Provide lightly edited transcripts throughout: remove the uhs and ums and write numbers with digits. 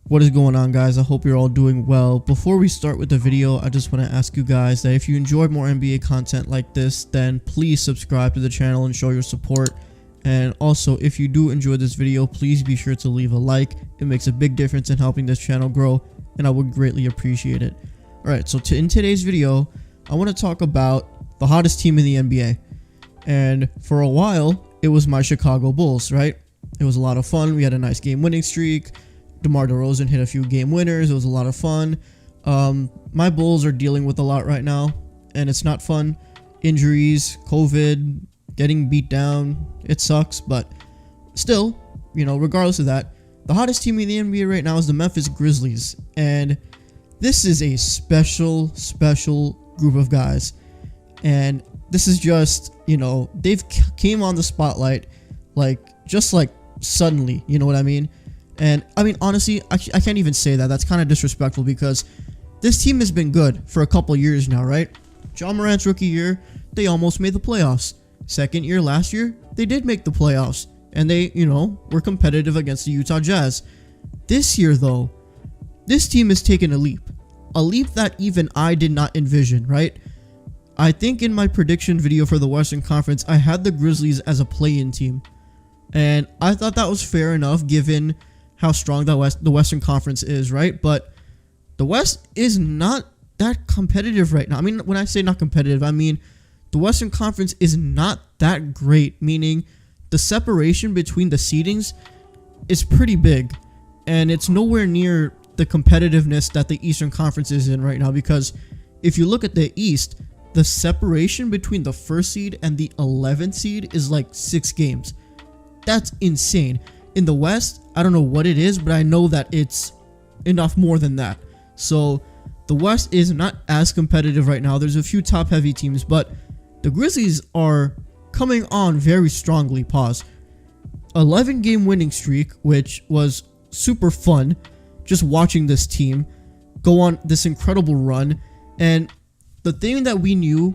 What is going on, guys? I hope you're all doing well. Before we start with the video, I just want to ask you guys that if you enjoy more NBA content like this, then please subscribe to the channel and show your support. And also, if you do enjoy this video, please be sure to leave a like. It makes a big difference in helping this channel grow, and I would greatly appreciate it. Alright, so in today's video, I want to talk about the hottest team in the NBA. And for a while, it was my Chicago Bulls, right? It was a lot of fun. We had a nice game winning streak. DeMar DeRozan hit a few game winners. It was a lot of fun. My Bulls are dealing with a lot right now, and it's not fun. Injuries, COVID, getting beat down. It sucks, but still, regardless of that, the hottest team in the NBA right now is the Memphis Grizzlies, and this is a special group of guys. And this is just, they've came on the spotlight just suddenly, you know what I mean? And I mean, honestly, I can't even say that. That's kind of disrespectful because this team has been good for a couple years now, right? Ja Morant's rookie year, they almost made the playoffs. Second year last year, they did make the playoffs. And they, were competitive against the Utah Jazz. This year, though, this team has taken a leap. A leap that even I did not envision, right? I think in my prediction video for the Western Conference, I had the Grizzlies as a play-in team. And I thought that was fair enough given how strong the Western Conference is, right? But the West is not that competitive right now. I mean, when I say not competitive, I mean the Western Conference is not that great, meaning the separation between the seedings is pretty big, and it's nowhere near the competitiveness that the Eastern Conference is in right now, because if you look at the East, the separation between the first seed and the 11th seed is like 6 games. That's insane. In the West, I don't know what it is, but I know that it's enough more than that. So the West is not as competitive right now. There's a few top-heavy teams, but the Grizzlies are coming on very strongly. 11-game winning streak, which was super fun, just watching this team go on this incredible run. And the thing that we knew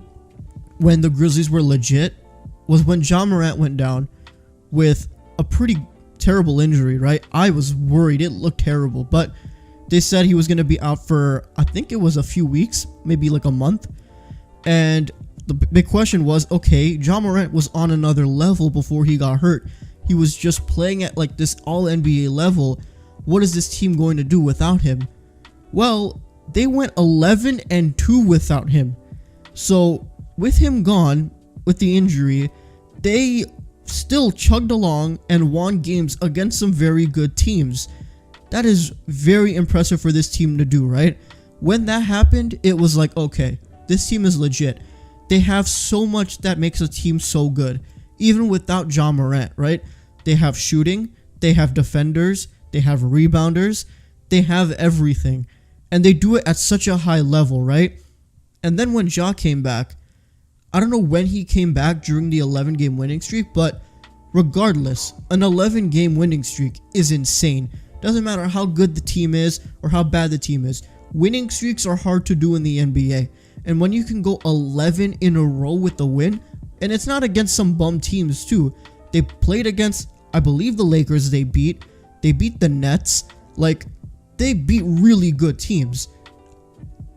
when the Grizzlies were legit was when Ja Morant went down with a pretty terrible injury, right? I was worried. It looked terrible, but they said he was going to be out for, I think it was a few weeks, maybe like a month. And the big question was, okay, Ja Morant was on another level before he got hurt. He was just playing at like this all NBA level. What is this team going to do without him? Well, they went 11-2 without him. So with him gone, with the injury, they still chugged along and won games against some very good teams. That is very impressive for this team to do, right? When that happened, it was like, okay, this team is legit. They have so much that makes a team so good, even without Ja Morant, right? They have shooting, they have defenders, they have rebounders, they have everything. And they do it at such a high level, right? And then when Ja came back, I don't know when he came back during the 11-game winning streak, but regardless, an 11-game winning streak is insane. Doesn't matter how good the team is or how bad the team is. Winning streaks are hard to do in the NBA. And when you can go 11 in a row with a win, and it's not against some bum teams too. They played against, I believe, the Lakers they beat the Nets. They beat really good teams.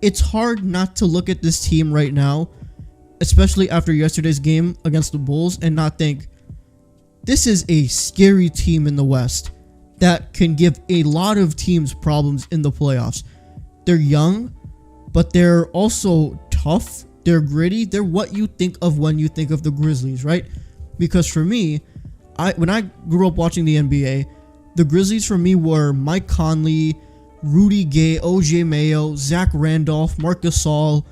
It's hard not to look at this team right now, especially after yesterday's game against the Bulls, and not think, this is a scary team in the West that can give a lot of teams problems in the playoffs. They're young, but they're also tough. They're gritty. They're what you think of when you think of the Grizzlies, right? Because for me, when I grew up watching the NBA, the Grizzlies for me were Mike Conley, Rudy Gay, OJ Mayo, Zach Randolph, Marc Gasol.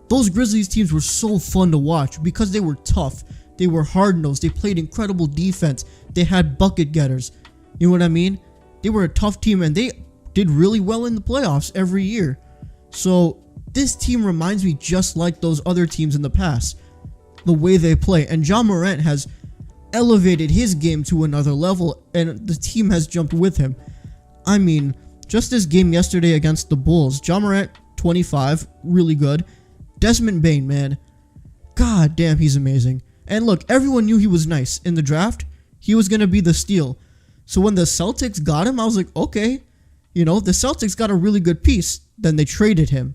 Those Grizzlies teams were so fun to watch because they were tough. They were hard-nosed. They played incredible defense. They had bucket getters. You know what I mean? They were a tough team, and they did really well in the playoffs every year. So this team reminds me just like those other teams in the past, the way they play. And Ja Morant has elevated his game to another level, and the team has jumped with him. I mean, just this game yesterday against the Bulls, Ja Morant, 25, really good. Desmond Bane, man, god damn, he's amazing. And look, everyone knew he was nice in the draft. He was going to be the steal. So when the Celtics got him, I was like, okay, The Celtics got a really good piece. Then they traded him.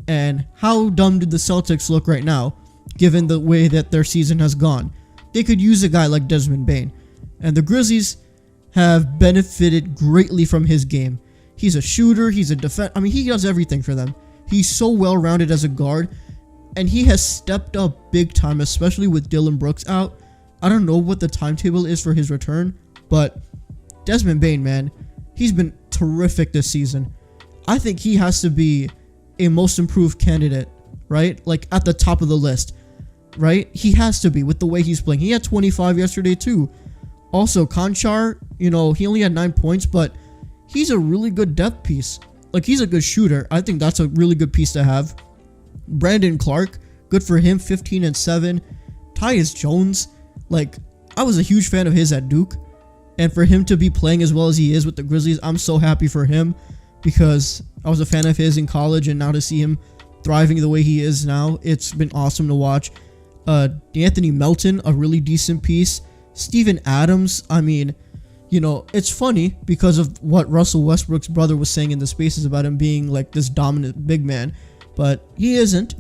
And how dumb did the Celtics look right now, given the way that their season has gone? They could use a guy like Desmond Bane. And the Grizzlies have benefited greatly from his game. He's a shooter. He's a defense. I mean, he does everything for them. He's so well-rounded as a guard. And he has stepped up big time, especially with Dylan Brooks out. I don't know what the timetable is for his return, but Desmond Bane, man, he's been terrific this season. I think he has to be a most improved candidate, right? Like at the top of the list, right? He has to be with the way he's playing. He had 25 yesterday too. Also, Conchar, he only had 9 points, but he's a really good depth piece. Like, he's a good shooter. I think that's a really good piece to have. Brandon Clark, good for him, 15 and 7. Tyus Jones, like, I was a huge fan of his at Duke. And for him to be playing as well as he is with the Grizzlies, I'm so happy for him because I was a fan of his in college, and now to see him thriving the way he is now, it's been awesome to watch. Anthony Melton, a really decent piece. Steven Adams, I mean, it's funny because of what Russell Westbrook's brother was saying in the spaces about him being like this dominant big man, but he isn't.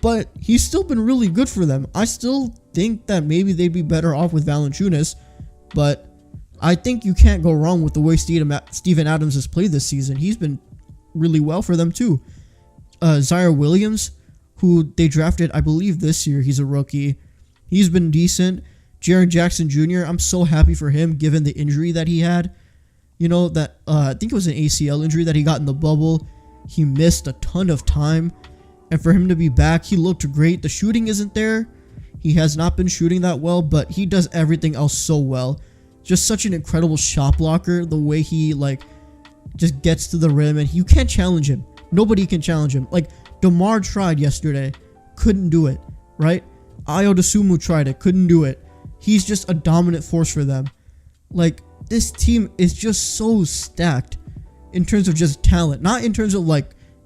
But he's still been really good for them. I still think that maybe they'd be better off with Valanciunas, but I think you can't go wrong with the way Steven Adams has played this season. He's been really well for them too. Zaire Williams, who they drafted, I believe this year, he's a rookie. He's been decent. Jaren Jackson Jr., I'm so happy for him given the injury that he had. I think it was an ACL injury that he got in the bubble. He missed a ton of time. And for him to be back, he looked great. The shooting isn't there. He has not been shooting that well, but he does everything else so well. Just such an incredible shot blocker. The way he, just gets to the rim, and you can't challenge him. Nobody can challenge him. Like, DeMar tried yesterday. Couldn't do it, right? Ayo Dosunmu tried it. Couldn't do it. He's just a dominant force for them. Like, this team is just so stacked in terms of just talent. Not in terms of,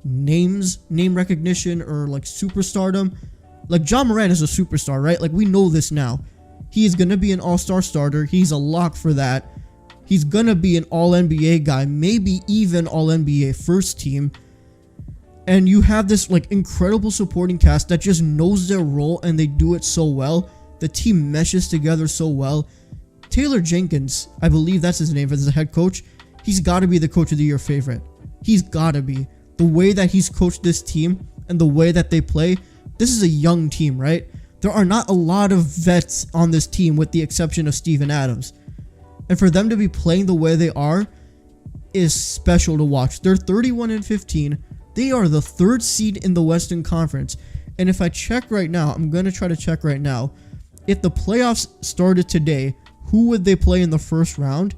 name recognition, or, superstardom. Like, Ja Morant is a superstar, right? Like, we know this now. He is going to be an all-star starter. He's a lock for that. He's going to be an all-NBA guy. Maybe even all-NBA first team. And you have this, incredible supporting cast that just knows their role, and they do it so well. The team meshes together so well. Taylor Jenkins, I believe that's his name, as the head coach. He's got to be the coach of the year favorite. He's got to be. The way that he's coached this team and the way that they play, this is a young team, right? There are not a lot of vets on this team with the exception of Steven Adams. And for them to be playing the way they are is special to watch. They're 31 and 15. They are the 3rd seed in the Western Conference. And if I check right now, I'm going to try to check right now. If the playoffs started today, who would they play in the first round?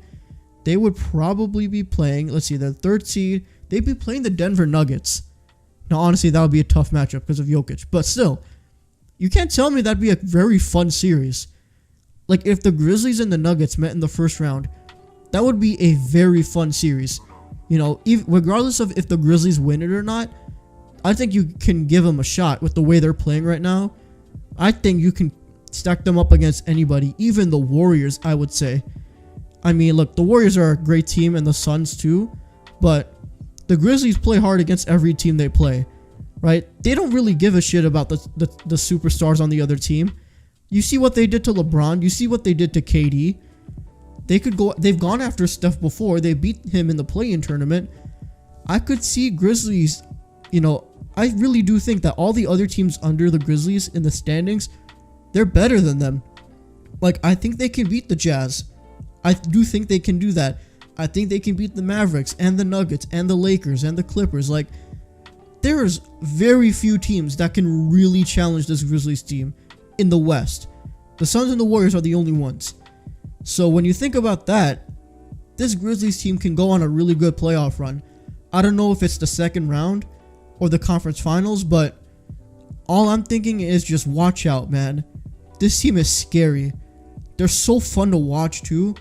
They would probably be playing, let's see, the 3rd seed. They'd be playing the Denver Nuggets. Now, honestly, that would be a tough matchup because of Jokic. But still, you can't tell me that'd be a very fun series. Like, if the Grizzlies and the Nuggets met in the first round, that would be a very fun series. Regardless of if the Grizzlies win it or not, I think you can give them a shot with the way they're playing right now. I think you can stack them up against anybody, even the Warriors, I would say. I mean, look, the Warriors are a great team, and the Suns too, but the Grizzlies play hard against every team they play, right? They don't really give a shit about the superstars on the other team. You see what they did to LeBron. You see what they did to KD. They've gone after Steph before. They beat him in the play-in tournament. I could see Grizzlies, I really do think that all the other teams under the Grizzlies in the standings, they're better than them. I think they can beat the Jazz. I do think they can do that. I think they can beat the Mavericks and the Nuggets and the Lakers and the Clippers. There's very few teams that can really challenge this Grizzlies team in the West. The Suns and the Warriors are the only ones. So when you think about that, this Grizzlies team can go on a really good playoff run. I don't know if it's the second round or the conference finals, but all I'm thinking is just watch out, man. This team is scary. They're so fun to watch too.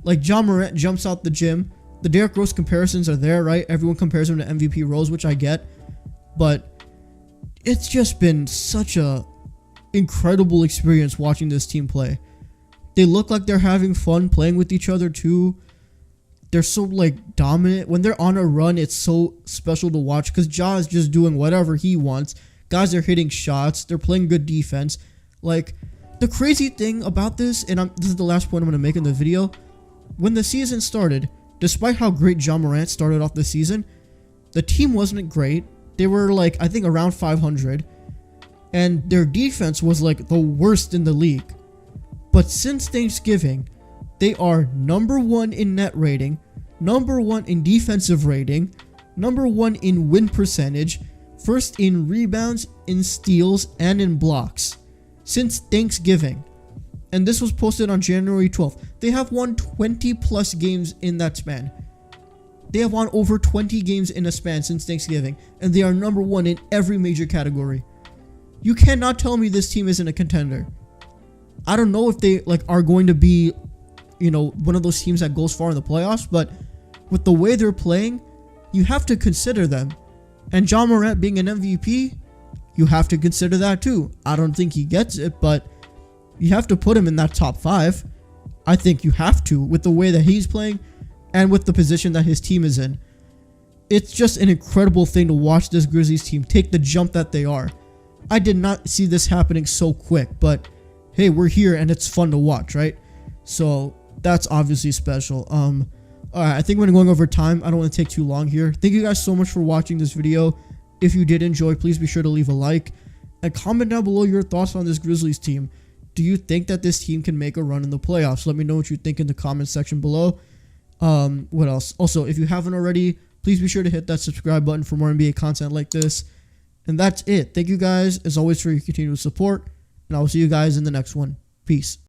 Ja Morant jumps out the gym. The Derrick Rose comparisons are there, right? Everyone compares him to MVP Rose, which I get. But it's just been such a incredible experience watching this team play. They look like they're having fun playing with each other too. they're so like dominant. When they're on a run, it's so special to watch because Ja is just doing whatever he wants. Guys are hitting shots. They're playing good defense. Like, the crazy thing about this, and this is the last point I'm going to make in the video, when the season started, despite how great Ja Morant started off the season, the team wasn't great. They were like, I think around 500, and their defense was like the worst in the league. But since Thanksgiving, they are number 1 in net rating, number 1 in defensive rating, number 1 in win percentage, first in rebounds, in steals, and in blocks since Thanksgiving. And this was posted on January 12th. They have won 20 plus games in that span. They have won over 20 games in a span since Thanksgiving, and they are number 1 in every major category. You cannot tell me this team isn't a contender. I don't know if they like are going to be, one of those teams that goes far in the playoffs, but with the way they're playing, you have to consider them. And Ja Morant being an MVP, you have to consider that too. I don't think he gets it, but you have to put him in that top 5. I think you have to, with the way that he's playing and with the position that his team is in. It's just an incredible thing to watch this Grizzlies team take the jump that they are. I did not see this happening so quick, but hey, we're here and it's fun to watch, right? So that's obviously special. Alright, I think we're going over time. I don't want to take too long here. Thank you guys so much for watching this video. If you did enjoy, please be sure to leave a like and comment down below your thoughts on this Grizzlies team. Do you think that this team can make a run in the playoffs? Let me know what you think in the comment section below. What else? Also, if you haven't already, please be sure to hit that subscribe button for more NBA content like this. And that's it. Thank you guys, as always, for your continued support. And I will see you guys in the next one. Peace.